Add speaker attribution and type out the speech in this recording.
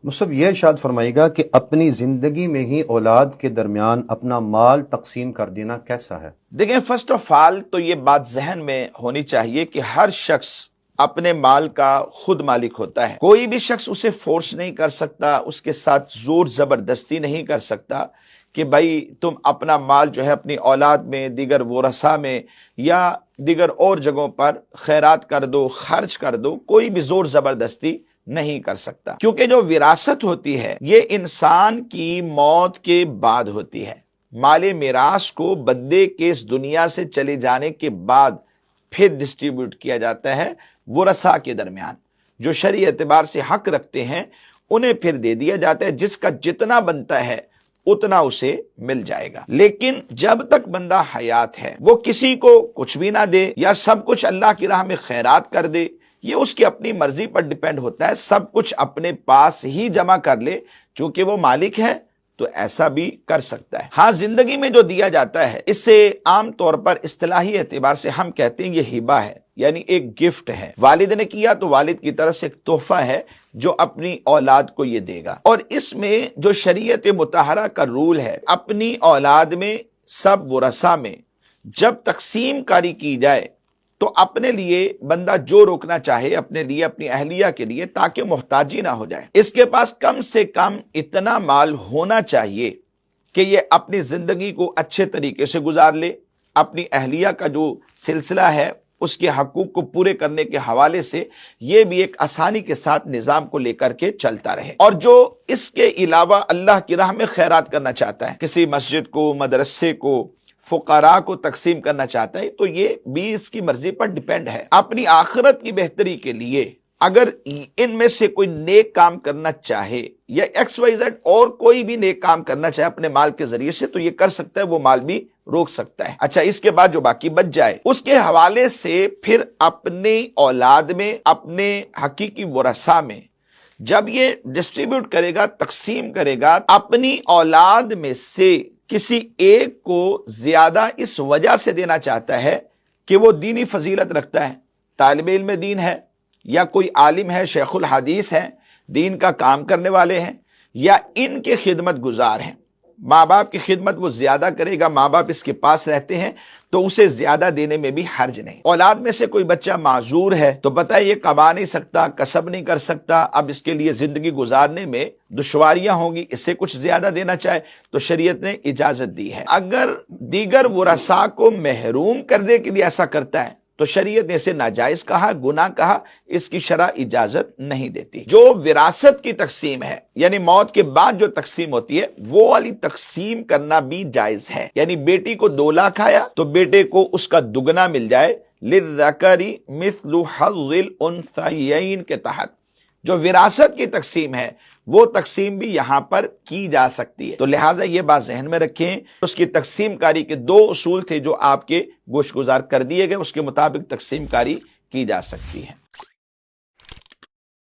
Speaker 1: مصب یہ ارشاد فرمائے گا کہ اپنی زندگی میں ہی اولاد کے درمیان اپنا مال تقسیم کر دینا کیسا ہے؟
Speaker 2: دیکھیں، فرسٹ آف آل تو یہ بات ذہن میں ہونی چاہیے کہ ہر شخص اپنے مال کا خود مالک ہوتا ہے. کوئی بھی شخص اسے فورس نہیں کر سکتا، اس کے ساتھ زور زبردستی نہیں کر سکتا کہ بھائی تم اپنا مال جو ہے اپنی اولاد میں، دیگر ورثاء میں یا دیگر اور جگہوں پر خیرات کر دو، خرچ کر دو. کوئی بھی زور زبردستی نہیں کر سکتا، کیونکہ جو وراثت ہوتی ہے یہ انسان کی موت کے بعد ہوتی ہے. مال میراث کو بندے کے اس دنیا سے چلے جانے کے بعد پھر ڈسٹریبیوٹ کیا جاتا ہے ورثاء کے درمیان. جو شرعی اعتبار سے حق رکھتے ہیں انہیں پھر دے دیا جاتا ہے، جس کا جتنا بنتا ہے اتنا اسے مل جائے گا. لیکن جب تک بندہ حیات ہے وہ کسی کو کچھ بھی نہ دے یا سب کچھ اللہ کی راہ میں خیرات کر دے، یہ اس کی اپنی مرضی پر ڈیپینڈ ہوتا ہے. سب کچھ اپنے پاس ہی جمع کر لے، چونکہ وہ مالک ہے تو ایسا بھی کر سکتا ہے. ہاں، زندگی میں جو دیا جاتا ہے اس سے عام طور پر اصطلاحی اعتبار سے ہم کہتے ہیں یہ ہبہ ہے، یعنی ایک گفٹ ہے. والد نے کیا تو والد کی طرف سے ایک تحفہ ہے جو اپنی اولاد کو یہ دے گا. اور اس میں جو شریعت مطہرہ کا رول ہے، اپنی اولاد میں سب ورثاء میں جب تقسیم کاری کی جائے تو اپنے لیے بندہ جو روکنا چاہے اپنے لیے، اپنی اہلیہ کے لیے، تاکہ محتاجی نہ ہو جائے. اس کے پاس کم سے کم اتنا مال ہونا چاہیے کہ یہ اپنی زندگی کو اچھے طریقے سے گزار لے، اپنی اہلیہ کا جو سلسلہ ہے اس کے حقوق کو پورے کرنے کے حوالے سے یہ بھی ایک آسانی کے ساتھ نظام کو لے کر کے چلتا رہے. اور جو اس کے علاوہ اللہ کی راہ میں خیرات کرنا چاہتا ہے، کسی مسجد کو، مدرسے کو، فقراء کو تقسیم کرنا چاہتا ہے، تو یہ بھی اس کی مرضی پر ڈیپینڈ ہے. اپنی آخرت کی بہتری کے لیے اگر ان میں سے کوئی نیک کام کرنا چاہے یا ایکس وائی زیڈ اور کوئی بھی نیک کام کرنا چاہے اپنے مال کے ذریعے سے تو یہ کر سکتا ہے، وہ مال بھی روک سکتا ہے. اچھا، اس کے بعد جو باقی بچ جائے اس کے حوالے سے پھر اپنی اولاد میں، اپنے حقیقی ورثاء میں جب یہ ڈسٹریبیوٹ کرے گا، تقسیم کرے گا، اپنی اولاد میں سے کسی ایک کو زیادہ اس وجہ سے دینا چاہتا ہے کہ وہ دینی فضیلت رکھتا ہے، طالب علم دین ہے، یا کوئی عالم ہے، شیخ الحدیث ہے، دین کا کام کرنے والے ہیں، یا ان کے خدمت گزار ہیں. ماں باپ کی خدمت وہ زیادہ کرے گا، ماں باپ اس کے پاس رہتے ہیں تو اسے زیادہ دینے میں بھی حرج نہیں. اولاد میں سے کوئی بچہ معذور ہے تو پتہ ہے یہ کما نہیں سکتا، کسب نہیں کر سکتا، اب اس کے لیے زندگی گزارنے میں دشواریاں ہوں گی، اس سے کچھ زیادہ دینا چاہے تو شریعت نے اجازت دی ہے. اگر دیگر ورثاء کو محروم کرنے کے لیے ایسا کرتا ہے تو شریعت نے اسے ناجائز کہا، گناہ کہا، اس کی شرع اجازت نہیں دیتی. جو وراثت کی تقسیم ہے، یعنی موت کے بعد جو تقسیم ہوتی ہے، وہ والی تقسیم کرنا بھی جائز ہے. یعنی بیٹی کو 2 لاکھ آیا تو بیٹے کو اس کا دگنا مل جائے، للذکر مثل حظ الانثیین کے تحت. جو وراثت کی تقسیم ہے وہ تقسیم بھی یہاں پر کی جا سکتی ہے. تو لہٰذا یہ بات ذہن میں رکھیں. اس کی تقسیم کاری کے 2 اصول تھے جو آپ کے گوش گزار کر دیے گئے، اس کے مطابق تقسیم کاری کی جا سکتی ہے.